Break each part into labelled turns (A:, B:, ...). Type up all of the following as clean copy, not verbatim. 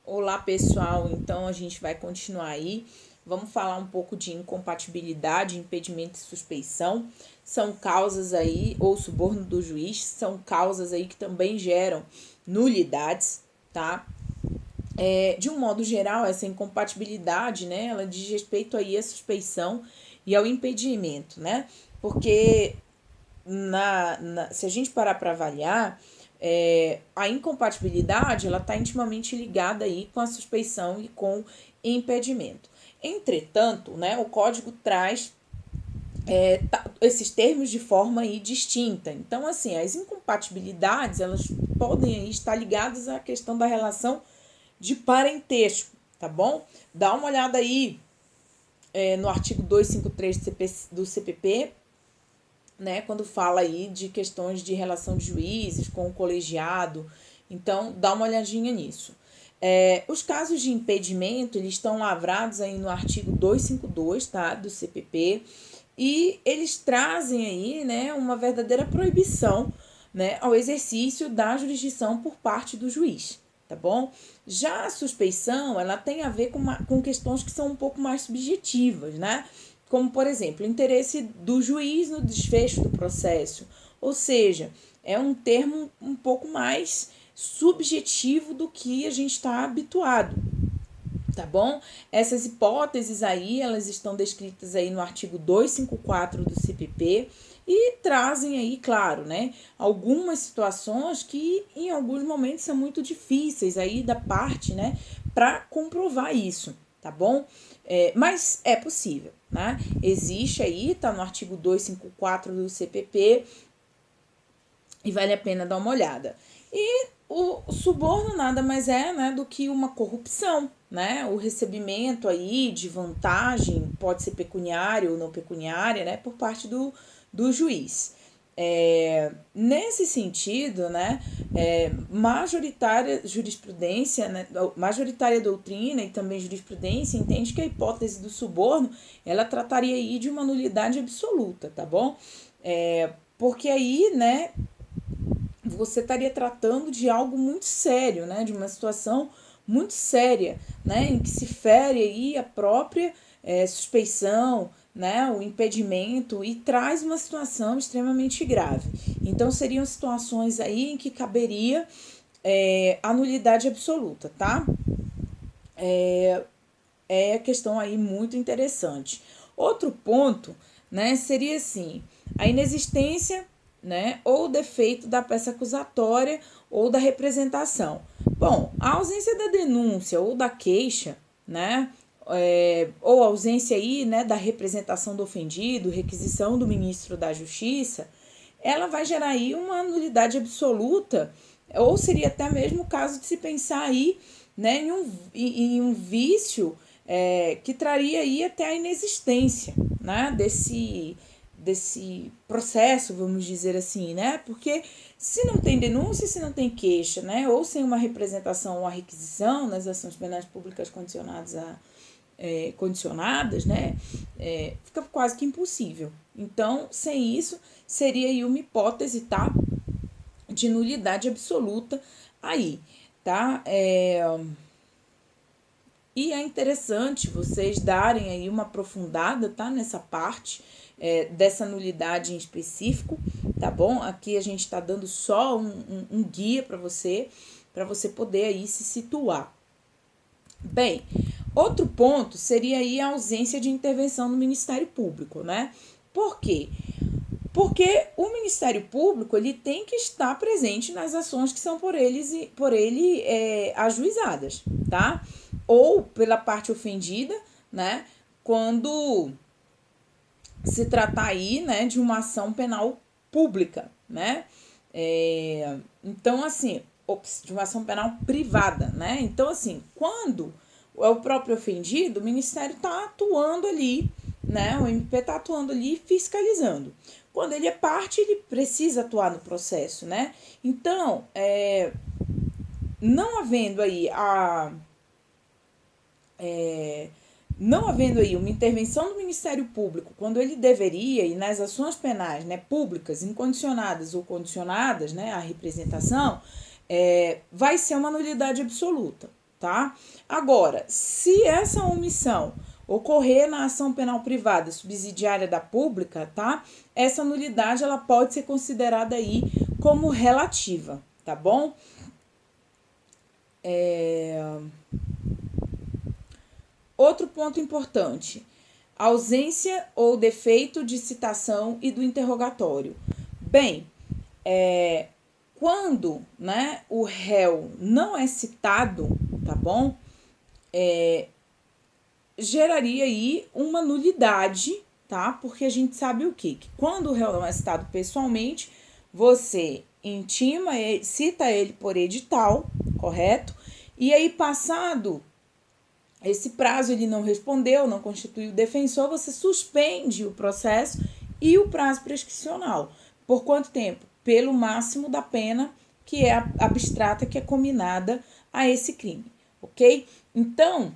A: Olá, pessoal. Então, a gente vai continuar aí. Vamos falar um pouco de incompatibilidade, impedimento e suspeição. São causas aí, ou suborno do juiz, são causas aí que também geram nulidades, tá? De um modo geral, essa incompatibilidade, né, ela diz respeito aí à suspeição e ao impedimento, né? Porque se a gente parar para avaliar, a incompatibilidade ela está intimamente ligada aí com a suspeição e com impedimento. Entretanto, né, o código traz esses termos de forma aí distinta. Então, assim, as incompatibilidades elas podem aí estar ligadas à questão da relação de parentesco, tá bom? Dá uma olhada aí no artigo 253 do CPP, né, quando fala aí de questões de relação de juízes com o colegiado. Então, dá uma olhadinha nisso. Os casos de impedimento, eles estão lavrados aí no artigo 252, tá, do CPP, e eles trazem aí, né, uma verdadeira proibição, né, ao exercício da jurisdição por parte do juiz, tá bom? Já a suspeição, ela tem a ver com questões que são um pouco mais subjetivas, né? Como, por exemplo, o interesse do juiz no desfecho do processo. Ou seja, é um termo um pouco mais subjetivo do que a gente está habituado, tá bom? Essas hipóteses aí, elas estão descritas aí no artigo 254 do CPP e trazem aí, claro, né, algumas situações que em alguns momentos são muito difíceis aí da parte, né, para comprovar isso, tá bom? Mas é possível, né? Existe aí, tá no artigo 254 do CPP e vale a pena dar uma olhada. E o suborno nada mais é, né, do que uma corrupção, né? O recebimento aí de vantagem, pode ser pecuniária ou não pecuniária, né, por parte do juiz. Nesse sentido, né, majoritária jurisprudência, né, majoritária doutrina e também jurisprudência entende que a hipótese do suborno ela trataria aí de uma nulidade absoluta, tá bom? Porque aí, né, você estaria tratando de algo muito sério, né, de uma situação muito séria, né, em que se fere aí a própria suspeição, né, o impedimento e traz uma situação extremamente grave. Então seriam situações aí em que caberia a nulidade absoluta, tá? É questão aí muito interessante. Outro ponto, né, seria assim, a inexistência, né, ou defeito da peça acusatória ou da representação. Bom, a ausência da denúncia ou da queixa, né, ou ausência aí, né, da representação do ofendido, requisição do ministro da Justiça, ela vai gerar aí uma nulidade absoluta, ou seria até mesmo o caso de se pensar aí, né, em um vício que traria aí até a inexistência, né, desse processo, vamos dizer assim, né, porque se não tem denúncia, se não tem queixa, né, ou sem uma representação ou a requisição nas ações penais públicas condicionadas, né, fica quase que impossível. Então, sem isso, seria aí uma hipótese, tá, de nulidade absoluta aí, tá? E é interessante vocês darem aí uma aprofundada, tá? Nessa parte dessa nulidade em específico, tá bom? Aqui a gente está dando só um guia para você poder aí se situar. Bem, outro ponto seria aí a ausência de intervenção do Ministério Público, né? Por quê? Porque o Ministério Público ele tem que estar presente nas ações que são por ele ajuizadas, tá? Ou pela parte ofendida, né? Quando se tratar aí, né, de uma ação penal pública, né? Então, assim, de uma ação penal privada, né? Então, assim, quando é o próprio ofendido, o Ministério está atuando ali, né? O MP está atuando ali fiscalizando. Quando ele é parte, ele precisa atuar no processo, né? Então, não havendo aí não havendo aí uma intervenção do Ministério Público, quando ele deveria, e nas ações penais, né, públicas, incondicionadas ou condicionadas, né, a representação, vai ser uma nulidade absoluta, tá? Agora, se essa omissão ocorrer na ação penal privada subsidiária da pública, tá? Essa nulidade, ela pode ser considerada aí como relativa, tá bom? Outro ponto importante, ausência ou defeito de citação e do interrogatório. Bem, quando, né, o réu não é citado, tá bom? Geraria aí uma nulidade, tá? Porque a gente sabe o quê? Que quando o réu não é citado pessoalmente, você intima ele, cita ele por edital, correto? E aí, passado esse prazo, ele não respondeu, não constituiu defensor, você suspende o processo e o prazo prescricional. Por quanto tempo? Pelo máximo da pena que é abstrata, que é combinada a esse crime, ok? Então,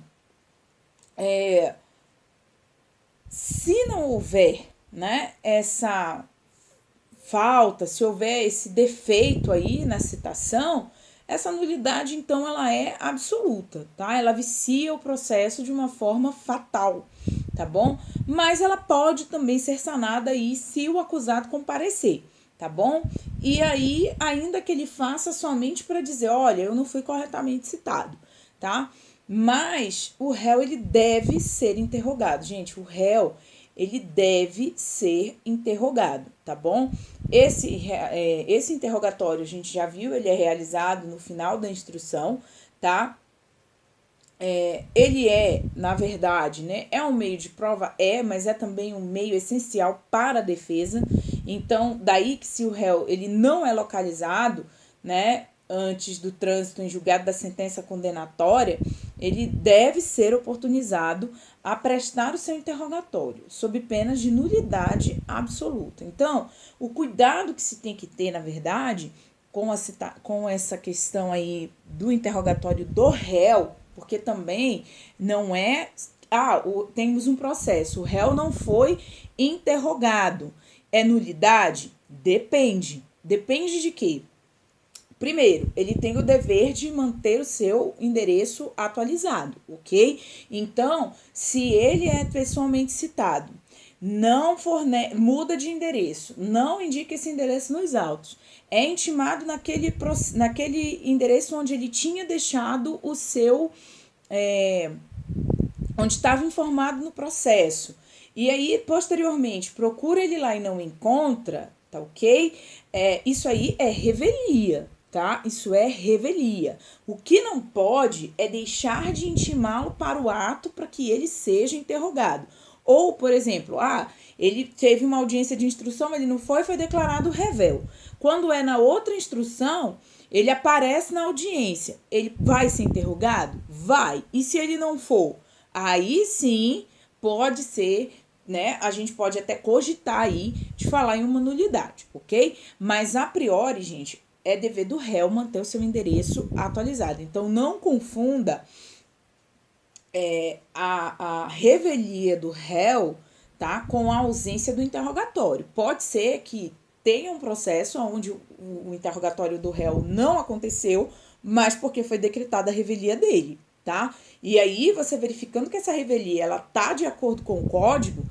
A: se não houver, né, essa falta, se houver esse defeito aí na citação, essa nulidade, então, ela é absoluta, tá? Ela vicia o processo de uma forma fatal, tá bom? Mas ela pode também ser sanada aí se o acusado comparecer, tá bom? E aí, ainda que ele faça somente para dizer, olha, eu não fui corretamente citado, tá? Mas o réu, ele deve ser interrogado. Gente, o réu, ele deve ser interrogado, tá bom? Esse interrogatório, a gente já viu, ele é realizado no final da instrução, tá? Ele na verdade, né, é um meio de prova, mas é também um meio essencial para a defesa. Então, daí que se o réu, ele não é localizado, né, antes do trânsito em julgado da sentença condenatória, ele deve ser oportunizado a prestar o seu interrogatório, sob pena de nulidade absoluta. Então, o cuidado que se tem que ter, na verdade, com essa questão aí do interrogatório do réu, porque também não é... temos um processo, o réu não foi interrogado. É nulidade? Depende. Depende de quê? Primeiro, ele tem o dever de manter o seu endereço atualizado, ok? Então, se ele é pessoalmente citado, não muda de endereço, não indica esse endereço nos autos, é intimado naquele endereço onde ele tinha deixado o seu... onde estava informado no processo, e aí, posteriormente, procura ele lá e não encontra, tá ok? Isso aí é revelia, tá? Isso é revelia. O que não pode é deixar de intimá-lo para o ato para que ele seja interrogado. Ou, por exemplo, ele teve uma audiência de instrução, ele não foi declarado rével. Quando é na outra instrução, ele aparece na audiência. Ele vai ser interrogado? Vai. E se ele não for? Aí sim, pode ser... né? A gente pode até cogitar aí de falar em uma nulidade, ok? Mas a priori, gente, é dever do réu manter o seu endereço atualizado. Então, não confunda a revelia do réu, tá, com a ausência do interrogatório. Pode ser que tenha um processo onde o interrogatório do réu não aconteceu, mas porque foi decretada a revelia dele, tá? E aí, você verificando que essa revelia, ela tá de acordo com o código,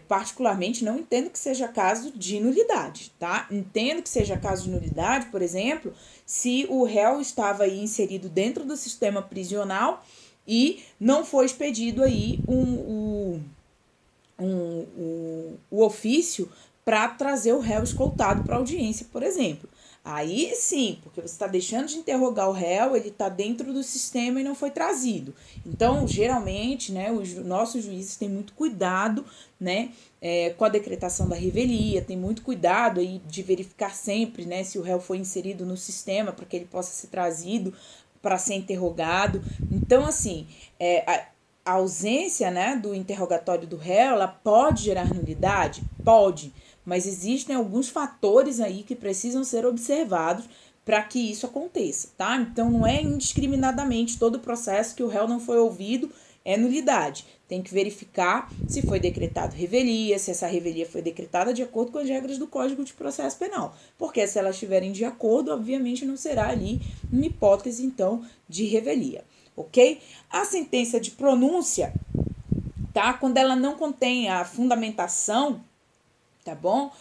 A: particularmente não entendo que seja caso de nulidade, tá? Entendo que seja caso de nulidade, por exemplo, se o réu estava aí inserido dentro do sistema prisional e não foi expedido aí o ofício para trazer o réu escoltado para audiência, por exemplo. Aí sim, porque você está deixando de interrogar o réu, ele está dentro do sistema e não foi trazido. Então, geralmente, né, os nossos juízes têm muito cuidado, né, com a decretação da revelia, tem muito cuidado aí de verificar sempre, né, se o réu foi inserido no sistema para que ele possa ser trazido para ser interrogado. Então, assim, a ausência, né, do interrogatório do réu, ela pode gerar nulidade? Pode. Mas existem alguns fatores aí que precisam ser observados para que isso aconteça, tá? Então, não é indiscriminadamente todo o processo que o réu não foi ouvido é nulidade. Tem que verificar se foi decretado revelia, se essa revelia foi decretada de acordo com as regras do Código de Processo Penal. Porque se elas estiverem de acordo, obviamente não será ali uma hipótese, então, de revelia, ok? A sentença de pronúncia, tá? Quando ela não contém a fundamentação, tá bom?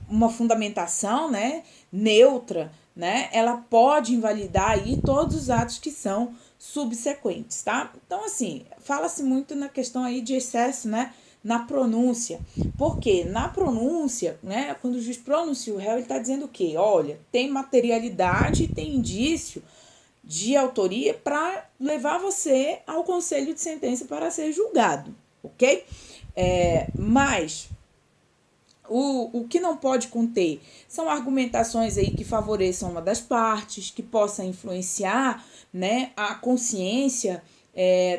A: Uma fundamentação, né, neutra, né, ela pode invalidar aí todos os atos que são subsequentes, tá? Então, assim, fala-se muito na questão aí de excesso, né, na pronúncia. Porque na pronúncia, né, quando o juiz pronuncia o réu, ele está dizendo o quê? Olha, tem materialidade, tem indício de autoria para levar você ao conselho de sentença para ser julgado, ok? Mas o que não pode conter são argumentações aí que favoreçam uma das partes, que possa influenciar, né, a consciência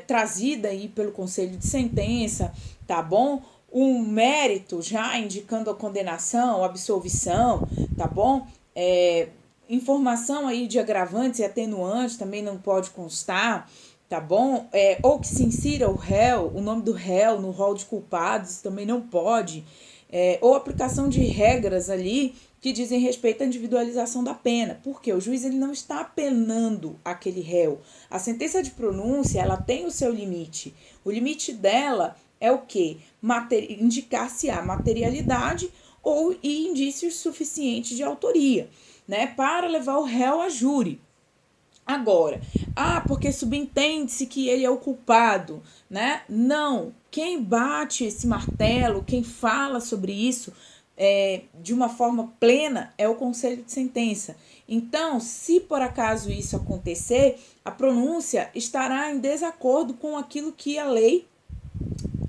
A: trazida aí pelo conselho de sentença, tá bom? Um mérito já indicando a condenação, a absolvição, tá bom? Informação aí de agravantes e atenuantes também não pode constar, tá bom? Ou que se insira o réu, o nome do réu no rol de culpados, também não pode. Ou aplicação de regras ali que dizem respeito à individualização da pena, porque o juiz ele não está penando aquele réu. A sentença de pronúncia ela tem o seu limite. O limite dela é o quê? Indicar se há materialidade ou indícios suficientes de autoria, né, para levar o réu a júri. Agora, porque subentende-se que ele é o culpado, né? Não, quem bate esse martelo, quem fala sobre isso de uma forma plena é o conselho de sentença. Então, se por acaso isso acontecer, a pronúncia estará em desacordo com aquilo que a lei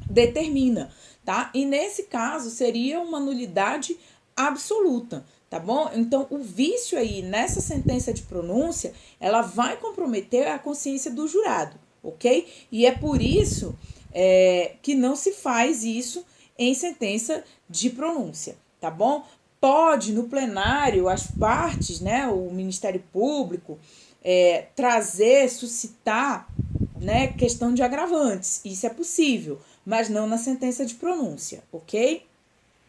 A: determina, tá? E nesse caso seria uma nulidade absoluta, tá bom? Então, o vício aí nessa sentença de pronúncia, ela vai comprometer a consciência do jurado, ok? E é por isso que não se faz isso em sentença de pronúncia, tá bom? Pode, no plenário, as partes, né, o Ministério Público, trazer, suscitar, né, questão de agravantes. Isso é possível, mas não na sentença de pronúncia, ok?